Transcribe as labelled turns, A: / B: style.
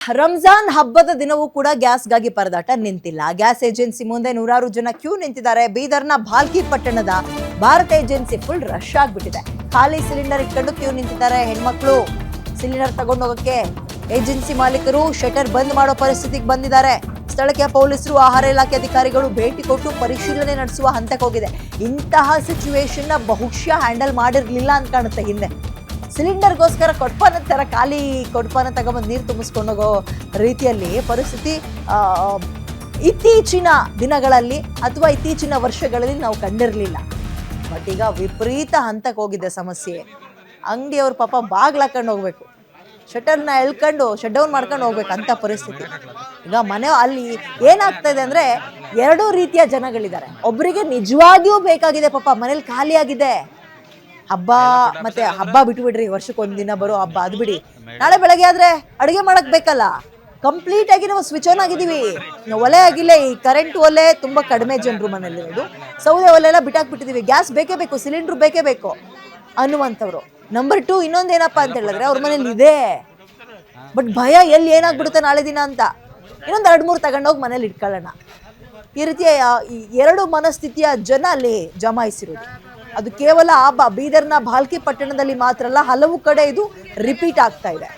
A: ರಂಜಾನ್ ಹಬ್ಬದ ದಿನವೂ ಕೂಡ ಗ್ಯಾಸ್ಗಾಗಿ ಪರದಾಟ ನಿಂತಿಲ್ಲ. ಗ್ಯಾಸ್ ಏಜೆನ್ಸಿ ಮುಂದೆ ನೂರಾರು ಜನ ಕ್ಯೂ ನಿಂತಿದ್ದಾರೆ. ಬೀದರ್ನ ಭಾಲ್ಕಿ ಪಟ್ಟಣದ ಭಾರತ್ ಏಜೆನ್ಸಿ ಫುಲ್ ರಶ್ ಆಗ್ಬಿಟ್ಟಿದೆ. ಖಾಲಿ ಸಿಲಿಂಡರ್ ಇಟ್ಕೊಂಡು ಕ್ಯೂ ನಿಂತಿದ್ದಾರೆ ಹೆಣ್ಮಕ್ಳು. ಸಿಲಿಂಡರ್ ತಗೊಂಡು ಹೋಗಕ್ಕೆ ಏಜೆನ್ಸಿ ಮಾಲೀಕರು ಶಟರ್ ಬಂದ್ ಮಾಡೋ ಪರಿಸ್ಥಿತಿಗೆ ಬಂದಿದ್ದಾರೆ. ಸ್ಥಳಕ್ಕೆ ಪೊಲೀಸರು, ಆಹಾರ ಇಲಾಖೆ ಅಧಿಕಾರಿಗಳು ಭೇಟಿ ಕೊಟ್ಟು ಪರಿಶೀಲನೆ ನಡೆಸುವ ಹಂತಕ್ಕೆ ಹೋಗಿದೆ. ಇಂತಹ ಸಿಚುವೇಶನ್ ಬಹುಶಃ ಹ್ಯಾಂಡಲ್ ಮಾಡಿರ್ಲಿಲ್ಲ ಅಂತ ಕಾಣುತ್ತೆ. ಹಿಂದೆ ಸಿಲಿಂಡರ್ಗೋಸ್ಕರ ಕೊಡ್ಪಾನ ತರ ಖಾಲಿ ಕೊಡ್ಪಾನ ತಗೊಂಬಂದು ನೀರು ತುಂಬಿಸ್ಕೊಂಡು ಹೋಗೋ ರೀತಿಯಲ್ಲಿ ಪರಿಸ್ಥಿತಿ ಇತ್ತೀಚಿನ ದಿನಗಳಲ್ಲಿ ಅಥವಾ ಇತ್ತೀಚಿನ ವರ್ಷಗಳಲ್ಲಿ ನಾವು ಕಂಡಿರಲಿಲ್ಲ. ಬಟ್ ಈಗ ವಿಪರೀತ ಹಂತಕ್ಕೆ ಹೋಗಿದೆ ಸಮಸ್ಯೆ. ಅಂಗಡಿಯವ್ರ ಪಾಪ ಬಾಗ್ಲಾಕೊಂಡು ಹೋಗ್ಬೇಕು, ಶಟರ್ನ ಎಳ್ಕೊಂಡು ಶಟ್ ಡೌನ್ ಮಾಡ್ಕೊಂಡು ಹೋಗ್ಬೇಕು ಅಂತ ಪರಿಸ್ಥಿತಿ. ಈಗ ಮನೆ ಅಲ್ಲಿ ಏನಾಗ್ತಾ ಇದೆ ಅಂದ್ರೆ ಎರಡೂ ರೀತಿಯ ಜನಗಳಿದ್ದಾರೆ. ಒಬ್ಬರಿಗೆ ನಿಜವಾಗಿಯೂ ಬೇಕಾಗಿದೆ, ಪಾಪ ಮನೇಲಿ ಖಾಲಿ ಆಗಿದೆ, ಹಬ್ಬ ಮತ್ತೆ ಹಬ್ಬ ಬಿಟ್ಬಿಡ್ರಿ, ವರ್ಷಕ್ಕೆ ಒಂದಿನ ಬರೋ ಹಬ್ಬ ಅದು ಬಿಡಿ, ನಾಳೆ ಬೆಳಗ್ಗೆ ಆದ್ರೆ ಅಡುಗೆ ಮಾಡಕ್ ಬೇಕಲ್ಲ, ಕಂಪ್ಲೀಟ್ ಆಗಿ ನಾವು ಸ್ವಿಚ್ ಆನ್ ಆಗಿದೀವಿ, ಒಲೆ ಆಗಿಲ್ಲ, ಈ ಕರೆಂಟ್ ಒಲೆ ತುಂಬಾ ಕಡಿಮೆ ಜನರು ಮನೇಲಿರೋದು, ಸೌದೆ ಒಲೆ ಎಲ್ಲ ಬಿಟ್ಟಾಕ್ಬಿಟ್ಟಿದೀವಿ, ಗ್ಯಾಸ್ ಬೇಕೇ ಬೇಕು, ಸಿಲಿಂಡರ್ ಬೇಕೇ ಬೇಕು ಅನ್ನುವಂಥವ್ರು. ನಂಬರ್ 2 ಇನ್ನೊಂದೇನಪ್ಪಾ ಅಂತ ಹೇಳಿದ್ರೆ ಅವ್ರ ಮನೇಲಿ ಇದೆ ಬಟ್ ಭಯ ಎಲ್ಲಿ ಏನಾಗ್ಬಿಡುತ್ತೆ ನಾಳೆ ದಿನ ಅಂತ, ಇನ್ನೊಂದು 2-3 ತಗೊಂಡೋಗಿ ಮನೇಲಿ ಇಟ್ಕೊಳ್ಳೋಣ, ಈ ರೀತಿಯ ಎರಡು ಮನಸ್ಥಿತಿಯ ಜನ ಅಲ್ಲಿ ಜಮಾಯಿಸಿರೋದು. ಅದು ಕೇವಲ ಬೀದರ್ನ ಭಾಲ್ಕಿ ಪಟ್ಟಣದಲ್ಲಿ ಮಾತ್ರ ಅಲ್ಲ, ಹಲವು ಕಡೆ ಇದು ರಿಪೀಟ್ ಆಗ್ತಾ ಇದೆ.